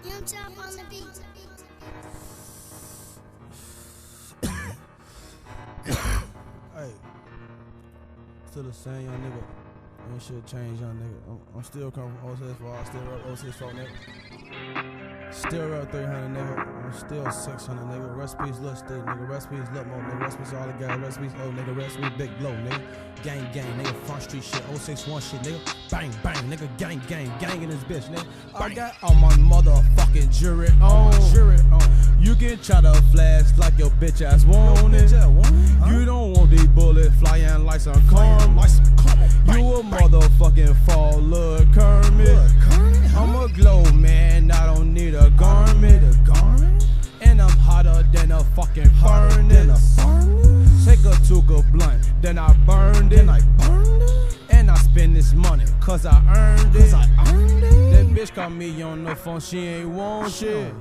Young Chop on the beat. Hey, still the same young nigga. Ain't shit changed, young nigga. I'm still coming from 06 for all, still rep 06 for nigga. Still rep 300 nigga. I'm still 600 nigga. Recipes look still nigga. Recipes look more nigga. Recipes all the guys. Recipes old nigga. Recipes big blow nigga. Gang nigga. Front street shit. 061 shit nigga. Bang nigga. Gang in this bitch nigga. I got all my motherfucking jury on. You can try to flash like your bitch ass want it. You don't want these bullets flying like some corn. You a motherfucking fall, Lil Kermit. I'm a glow man, I don't need a garment. And I'm hotter than a fucking furnace. Take a Tuka blunt, then I burned it. And I spend this money, cause I earned it. That bitch call me on the phone, she ain't want shit.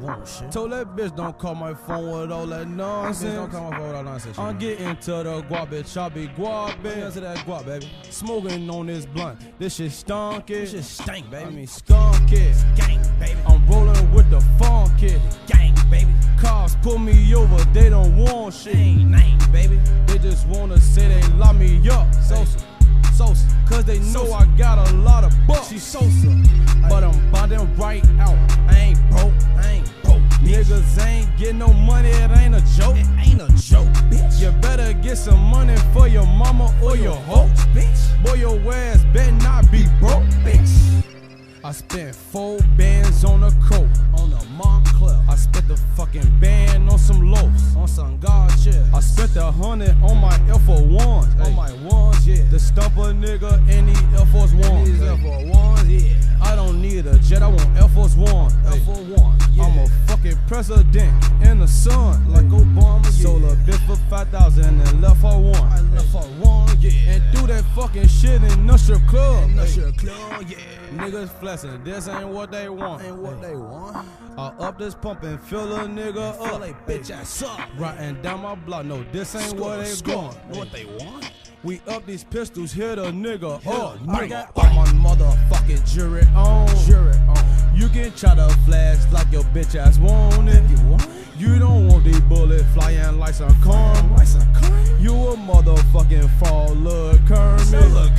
Told that bitch don't call my phone with all that nonsense. Don't call my phone with all that nonsense. I'm getting to the guap, bitch, I be guapping. To that guap, baby. Smoking on this blunt, this shit stunk it. This shit stink, baby. I mean skunk it. Gang, baby. I'm rolling with the funk kid. Gang, baby. Cops pull me over, they don't want shit. Name, baby. They just wanna say they lock me up. Sosa, cause they know I got a lot of bucks. She Sosa, but I'm bonding right out. I ain't broke, Niggas ain't getting no money, it ain't a joke. Bitch. You better get some money for your mama or your hoe, bitch. Boy, your ass better not be broke, bitch. I spent 4 bands on a coat, on a Montclair. I spent the fucking band on some loafs, on some God shit. I spent 100 on my Air Force Ones, on my ones, yeah. The stumper nigga in these Air Force Ones, Air Force Ones, yeah. I don't need a jet, I want Air Force One, Air Force One. Yeah. I'm a fucking president in the sun, like Obama. Yeah. Sold a bitch for 5,000 and left her one. I left her one, yeah. And do that fucking shit in the strip club. Yeah. Niggas flexing, this ain't what they want. I up this pump and fill a nigga up. They bitch ass up. Riding down my block, no, this ain't what they want. What they want? We up these pistols, hit a nigga up. I got all my motherfucking jury on. You can try to flash like your bitch ass want it. You don't want these bullets flying like some corn. You a motherfucking fall, Lil Kermit.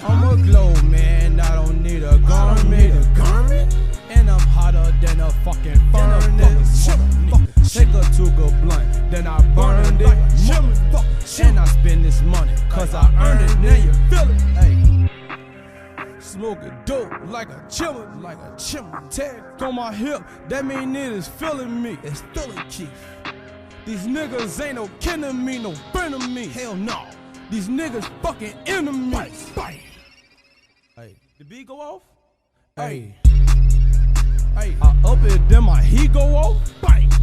I'm a glow man, I don't need a garment. And I'm hotter than a fucking furnace. Take a Tuka blunt, then I burned it. And I spend this money, cause I earned it. Now you feel it. Hey. Smoking dope like a chimney. Tag on my hip, that mean it is feeling me. It's feeling Keef. These niggas ain't no kin to me, no friend of me. Hell no. These niggas fucking enemies. Bite. Hey, the beat go off? Hey. I up it, then my heat go off? Bite.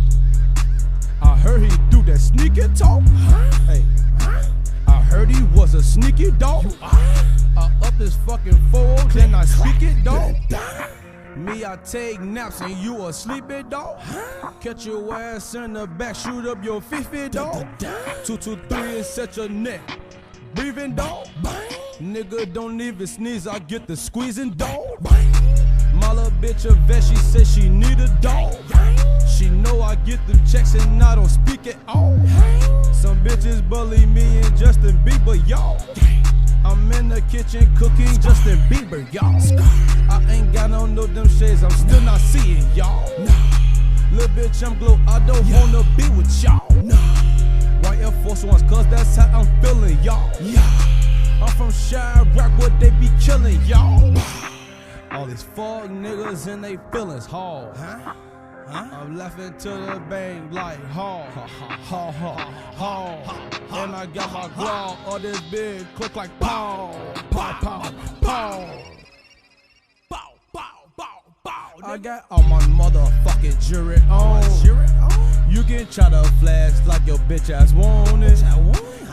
I heard he do that sneaky talk. Hey. I heard he was a sneaky dog. I up this fucking fold, then I speak it, dog. Me, I take naps and you a sleepy dog. Catch your ass in the back, shoot up your fifi, dog. 223 and set your neck. Breathing, dog. Nigga don't even sneeze, I get the squeezing, dog. My little bitch a vet, she said she need a dog. She know I get them checks and I don't speak at all. Some bitches bully me and Justin Bieber, y'all. I'm in the kitchen cooking Justin Bieber, y'all. I ain't got no them shades, I'm still not seeing y'all. Little bitch, I'm Glo, I don't wanna be with y'all. White Air Force Ones, cause that's how I'm feeling, y'all. I'm from Chirac, where they be killing y'all. All these fuck niggas and they feelings hard. I'm laughing to the bang like ha. And I got my claw on this big click like pow. I got all my motherfucking jury on. You can try to flash like your bitch ass want it.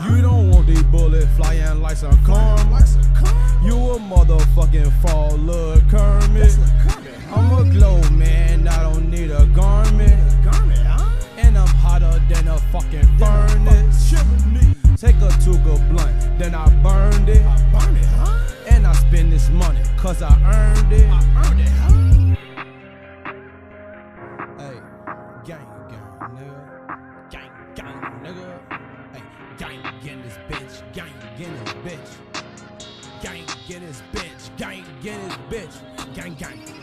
You don't want these bullets flying like some corn. You a motherfucking fall, Lil Kermit. I'm a glow man, I don't need a garment. And I'm hotter than a fucking furnace. Take a Tuka blunt, then I burned it. And I spend this money, cause I earned it. Gang, gang, nigga. Gang, gang, nigga. Hey, gang, get this bitch. Gang, get this bitch. Gang, get this bitch. Gang, get this bitch. Gang, gang.